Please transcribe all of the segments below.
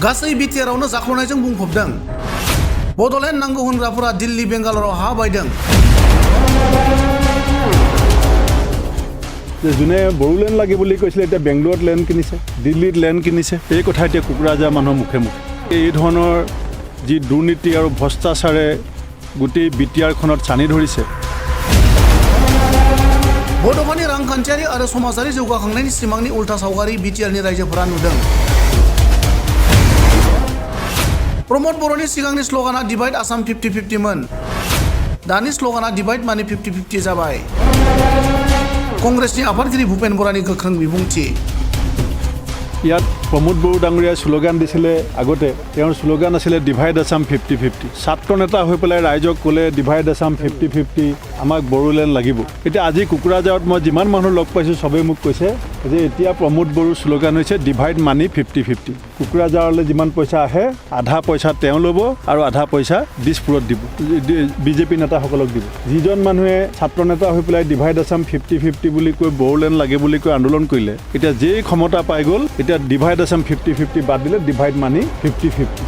गासै बिटिआरआवनो जाख्ल'नायजों बुंफबदों। बड'लेण्ड नांगौ होनग्राफोरा दिल्ली बेंगालराव हा बायदों। যোনে বড়োলেণ্ড লাগে বুলি কৈছিলে এতিয়া বেংগলোৰত লেণ্ড কিনিছে, দিল্লীত লেণ্ড কিনিছে। এই কথা এতিয়া কোকৰাঝাৰ মানুহৰ মুখে মুখে। এই ধৰণৰ যি দুৰ্নীতি আৰু ভ্ৰষ্টাচাৰে গোটেই বিটিআৰখনত ছানি ধৰিছে। बड'फानि रांखान्थियारि आरो समाजारि जौगाखांनायनि सिमांनि उल्था सावगारि बिटिआरनि रायजोफोरा नुदों। प्रमद बर'नि सिगांनि स्ल'गाना डिभाइड आसाम 50-50 मोन। दानि स्ल'गाना डिभाइड मानि 50-50 जाबाय। कंग्रेसनि आफादगिरि भूपेन बरानि गोख्रों बिबुंथि। ইয়াত প্ৰমোদ বড়ো ডাঙৰীয়াই শ্লোগান দিছিলে আগতে। তেওঁৰ শ্লোগান আছিলে ডিভাইড আসাম 50-50। ছাত্ৰ নেতা হৈ পেলাই ৰাইজক ক'লে ডিভাইড আসাম 50-50, আমাক বড়োলেণ্ড লাগিব। এতিয়া আজি কোকৰাঝাৰত মই যিমান মানুহ লগ পাইছোঁ চবেই মোক কৈছে যে এতিয়া প্ৰমোদ বড়োৰ শ্লোগান হৈছে ডিভাইড মানি 50-50। কোকৰাঝাৰলৈ যিমান পইচা আহে আধা পইচা তেওঁ ল'ব আৰু আধা পইচা দিছপুৰত দিব, বিজেপি নেতাসকলক দিব। যিজন মানুহে ছাত্ৰ নেতা হৈ পেলাই ডিভাইড আসাম 50-50 বুলি কৈ বড়োলেণ্ড লাগে বুলি কৈ আন্দোলন কৰিলে, এতিয়া যেই ক্ষমতা পাই গ'ল এতিয়া ডিভাইড আসাম 50-50 বাদ দিলে ডিভাইড মানি 50-50।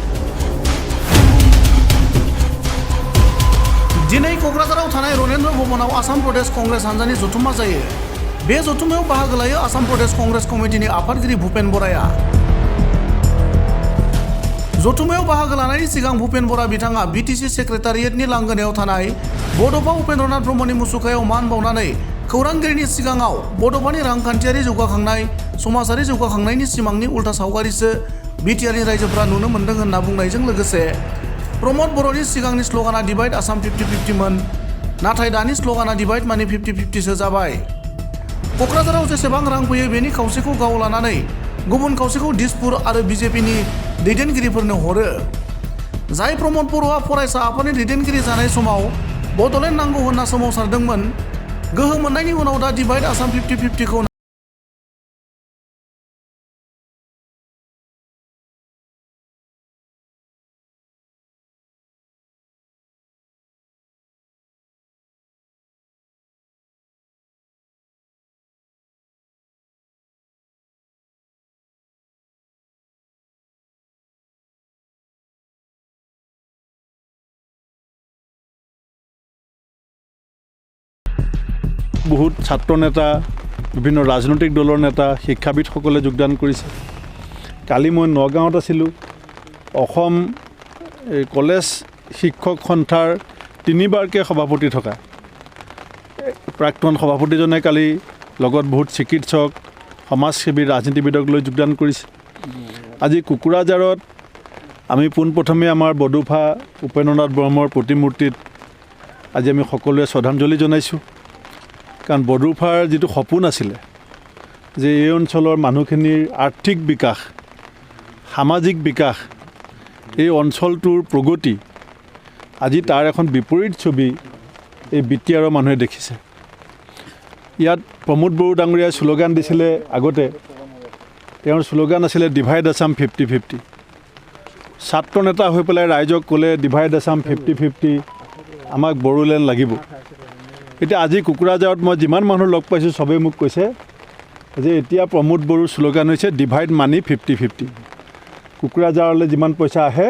दिनै क'क्राझाराव थानाय रनेन्द्र भवनाव आसाम प्रदेश कंग्रेस हान्जानि जथुम्मा जायो। बे जथुम्मायाव बाहागो लायो आसाम प्रदेश कंग्रेस कमिटिनि आफादगिरि भूपेन बराया। जथुम्मायाव बाहागो लानायनि सिगां भूपेन बरा बिथाङा बिटिसि सेक्रेटारियेटनि लांगोनायाव थानाय बड'फा उपेन्द्रनाथ ब्रह्मनि मुसुखायाव मान बावनानै खौरांगिरिनि सिगाङाव बड'फानि रांखान्थियारि जौगाखांनाय, समाजारि जौगाखांनायनि सिमांनि उल्था सावगारिसो बिटिआरनि रायजोफोरा नुनो मोन्दों होनना बुंनायजों लोगोसे प्रमद बर'नि सिगांनि स्ल'गाना डिभाइड आसाम 50-50 मोन, नाथाय दानि स्ल'गाना डिभाइड मानि 50-50 सो जाबाय। क'क्राझाराव जेसेबां रां फैयो बेनि खावसेखौ गाव लानानै गुबुन खावसेखौ दिसपुर आरो बिजेपिनि दैदेनगिरिफोरनो हरो। जाय प्रमद बर'आ फरायसा आफादनि दैदेनगिरि जानाय समाव बड'लेण्ड नांगौ होनना सोमावसारदोंमोन, गोहो मोननायनि उनाव दा डिभाइड आसाम 50-50 खौ বহুত ছাত্ৰ নেতা, বিভিন্ন ৰাজনৈতিক দলৰ নেতা, শিক্ষাবিদসকলে যোগদান কৰিছে। কালি মই নগাঁৱত আছিলোঁ। অসম কলেজ শিক্ষক সন্থাৰ 3বাৰকৈ সভাপতি থকা প্ৰাক্তন সভাপতিজনে কালি লগত বহুত চিকিৎসক, সমাজসেৱী, ৰাজনীতিবিদক লৈ যোগদান কৰিছে। আজি কোকৰাঝাৰত আমি পোনপ্ৰথমে আমাৰ বডোফা উপেন্দ্ৰনাথ ব্ৰহ্মৰ প্ৰতিমূৰ্তিত আজি আমি সকলোৱে শ্ৰদ্ধাঞ্জলি জনাইছোঁ। কাৰণ বডোফাৰ যিটো সপোন আছিলে যে এই অঞ্চলৰ মানুহখিনিৰ আৰ্থিক বিকাশ, সামাজিক বিকাশ, এই অঞ্চলটোৰ প্ৰগতি, আজি তাৰ এখন বিপৰীত ছবি এই বিটিআৰৰ মানুহে দেখিছে। ইয়াত প্ৰমোদ বড়ো ডাঙৰীয়াই শ্লোগান দিছিলে আগতে। তেওঁৰ শ্লোগান আছিলে ডিভাইড আসাম 50-50। ছাত্ৰ নেতা হৈ পেলাই ৰাইজক ক'লে ডিভাইড আসাম 50-50, আমাক বড়োলেণ্ড লাগিব। এতিয়া আজি কোকৰাঝাৰত মই যিমান মানুহ লগ পাইছোঁ চবেই মোক কৈছে যে এতিয়া প্ৰমোদ বড়োৰ শ্লোগান হৈছে ডিভাইড মানি 50-50। কোকৰাঝাৰলৈ যিমান পইচা আহে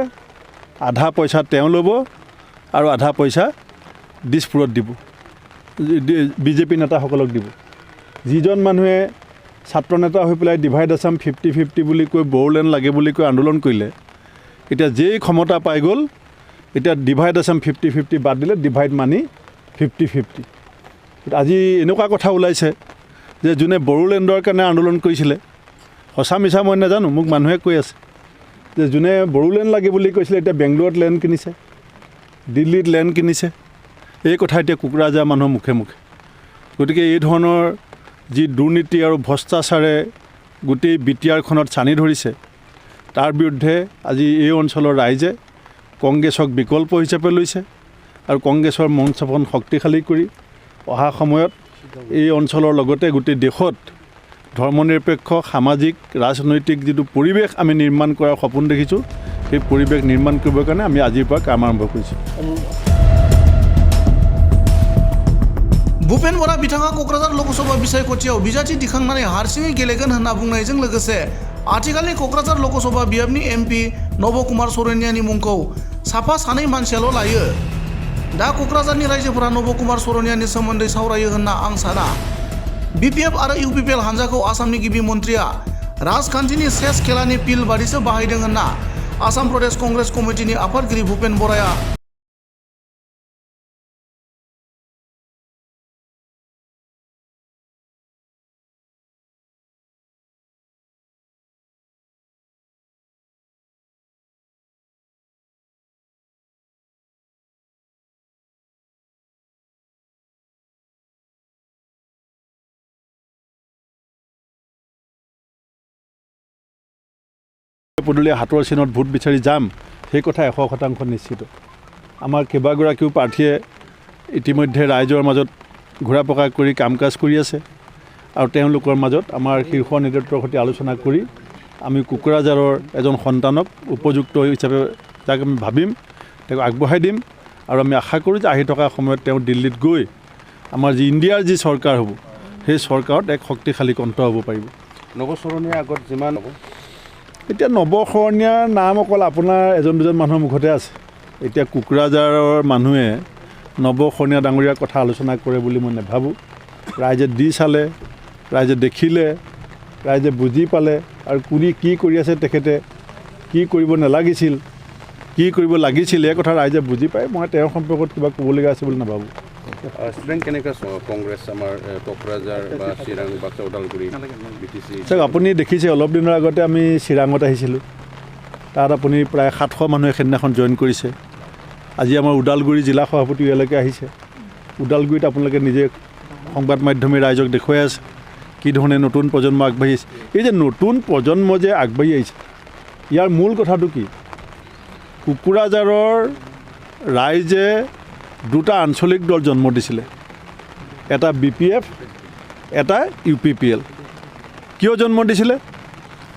আধা পইচা তেওঁ ল'ব আৰু আধা পইচা দিছপুৰত দিব, বিজেপি নেতাসকলক দিব। যিজন মানুহে ছাত্ৰ নেতা হৈ পেলাই ডিভাইড আসাম 50-50 বুলি কৈ বড়োলেণ্ড লাগে বুলি কৈ আন্দোলন কৰিলে, এতিয়া যেই ক্ষমতা পাই গ'ল এতিয়া ডিভাইড আসাম 50-50 বাদ দিলে ডিভাইড মানি 50-50। আজি এনেকুৱা কথা ওলাইছে যে যোনে বড়োলেণ্ডৰ কাৰণে আন্দোলন কৰিছিলে, সঁচা মিছা মই নাজানো, মোক মানুহে কৈ আছে যে যোনে বড়োলেণ্ড লাগে বুলি কৈছিলে এতিয়া বেংগলোৰত লেণ্ড কিনিছে, দিল্লীত লেণ্ড কিনিছে। এই কথা এতিয়া কোকৰাঝাৰ মানুহৰ মুখে মুখে। গতিকে এই ধৰণৰ যি দুৰ্নীতি আৰু ভ্ৰষ্টাচাৰে গোটেই বিটিআৰখনত ছানি ধৰিছে, তাৰ বিৰুদ্ধে আজি এই অঞ্চলৰ ৰাইজে কংগ্ৰেছক বিকল্প হিচাপে লৈছে আৰু কংগ্ৰেছৰ মঞ্চখন শক্তিশালী কৰি অহা সময়ত এই অঞ্চলৰ লগতে গোটেই দেশত ধৰ্মনিৰপেক্ষ, সামাজিক, ৰাজনৈতিক যিটো পৰিৱেশ আমি নিৰ্মাণ কৰাৰ সপোন দেখিছোঁ, সেই পৰিৱেশ নিৰ্মাণ কৰিবৰ কাৰণে আমি আজিৰ পৰা কাম আৰম্ভ কৰিছোঁ। भूपेन बरा बिथाङा क'क्राझार लकसभा बिसायख'थियाव बिजाथि दिखांनानै हारसिङै गेलेगोन होनना बुंनायजों लोगोसे आथिखालनि क'क्राझार लकसभा बियाबनि एमपि नबकुमार सरनियानि मुंखौ साफा सानै मानसियाल' लायो। दा क'क्राझारनि रायजोफोरा नबकुमार सरनियानि सोमोन्दै सावरायो होनना आं साना। बिपिएफ आरो इउपिपिएल हानजाखौ आसामनि गिबि मन्थ्रिया राजखान्थिनि सेस खेलानि पिल बादिसो बाहायदों होनना आसाम प्रदेश कंग्रेस कमिटिनि आफादगिरि भुपेन बराया পদূলীয়া হাতৰ চিনত ভোট বিচাৰি যাম সেই কথা 100% নিশ্চিত। আমাৰ কেইবাগৰাকীও প্ৰাৰ্থীয়ে ইতিমধ্যে ৰাইজৰ মাজত ঘূৰা পকা কৰি কাম কাজ কৰি আছে আৰু তেওঁলোকৰ মাজত আমাৰ শীৰ্ষ নেতৃত্বৰ সৈতে আলোচনা কৰি আমি কোকৰাঝাৰৰ এজন সন্তানক উপযুক্ত হিচাপে যাক আমি ভাবিম তেওঁক আগবঢ়াই দিম আৰু আমি আশা কৰোঁ যে আহি থকা সময়ত তেওঁ দিল্লীত গৈ আমাৰ যি ইণ্ডিয়াৰ যি চৰকাৰ হ'ব সেই চৰকাৰত এক শক্তিশালী কণ্ঠ হ'ব পাৰিব। নৱচৰণীয়া আগত যিমান হ'ব এতিয়া নৱশৰণীয়াৰ নাম অকল আপোনাৰ এজন দুজন মানুহৰ মুখতে আছে। এতিয়া কোকৰাঝাৰৰ মানুহে নৱশৰণীয়া ডাঙৰীয়াৰ কথা আলোচনা কৰে বুলি মই নাভাবোঁ। ৰাইজে দি চালে, ৰাইজে দেখিলে, ৰাইজে বুজি পালে আৰু কোনে কি কৰি আছে, তেখেতে কি কৰিব নালাগিছিল, কি কৰিব লাগিছিল এই কথা ৰাইজে বুজি পায়। মই তেওঁৰ সম্পৰ্কত কিবা ক'বলগীয়া আছে বুলি নাভাবোঁ। ষ্টুডেণ্ট কেনেকৈ কংগ্ৰেছ আমাৰ কোকৰাঝাৰ বা চিৰাং বাক্সা ওদালগুৰি BTC চাওক, আপুনি দেখিছে অলপ দিনৰ আগতে আমি চিৰাঙত আহিছিলোঁ। তাত আপুনি প্ৰায় 700 মানুহে সেইদিনাখন জইন কৰিছে। আজি আমাৰ ওদালগুৰি জিলা সভাপতি ইয়ালৈকে আহিছে। ওদালগুৰিত আপোনালোকে নিজে সংবাদ মাধ্যমে ৰাইজক দেখুৱাই আছে কি ধৰণে নতুন প্ৰজন্ম আগবাঢ়ি আহিছে। এই যে নতুন প্ৰজন্ম যে আগবাঢ়ি আহিছে ইয়াৰ মূল কথাটো কি? কোকৰাঝাৰৰ ৰাইজে দুটা আঞ্চলিক দল জন্ম দিছিলে, এটা BPF, এটা UPPL। কিয় জন্ম দিছিলে?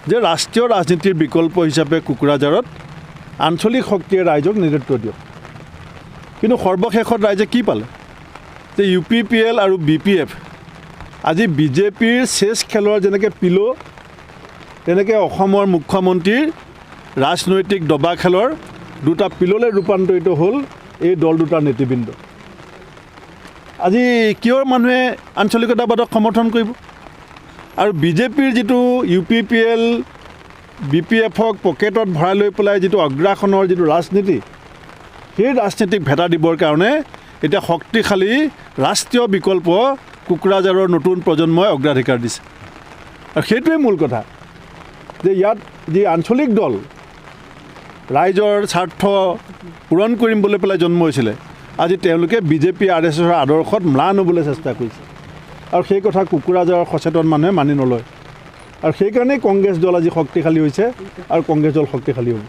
যে ৰাষ্ট্ৰীয় ৰাজনীতিৰ বিকল্প হিচাপে কোকৰাঝাৰত আঞ্চলিক শক্তিয়ে ৰাইজক নেতৃত্ব দিয়ক। কিন্তু সৰ্বশেষত ৰাইজে কি পালে? যে UPPL আৰু BPF আজি বিজেপিৰ চেছ খেলৰ যেনেকৈ পিলো, তেনেকৈ অসমৰ মুখ্যমন্ত্ৰীৰ ৰাজনৈতিক দবা খেলৰ দুটা পিললৈ ৰূপান্তৰিত হ'ল এই দল দুটাৰ নেতৃবৃন্দ। আজি কিয় মানুহে আঞ্চলিকতাবাদক সমৰ্থন কৰিব? আৰু বিজেপিৰ যিটো UPPL BPFক পকেটত ভৰাই লৈ পেলাই যিটো অগ্ৰাসনৰ যিটো ৰাজনীতি, সেই ৰাজনীতিক ভেটা দিবৰ কাৰণে এতিয়া শক্তিশালী ৰাষ্ট্ৰীয় বিকল্প কোকৰাঝাৰৰ নতুন প্ৰজন্মই অগ্ৰাধিকাৰ দিছে। আৰু সেইটোৱে মূল কথা যে ইয়াত যি আঞ্চলিক দল ৰাইজৰ স্বাৰ্থ পূৰণ কৰিম বুলি পেলাই জন্ম হৈছিলে, আজি তেওঁলোকে বিজেপি RSSৰ আদৰ্শত ম্লান হ'বলৈ চেষ্টা কৰিছে। আৰু সেই কথা কোকৰাঝাৰৰ সচেতন মানুহে মানি নলয়। আৰু সেইকাৰণেই কংগ্ৰেছ দল আজি শক্তিশালী হৈছে আৰু কংগ্ৰেছ দল শক্তিশালী হ'ব।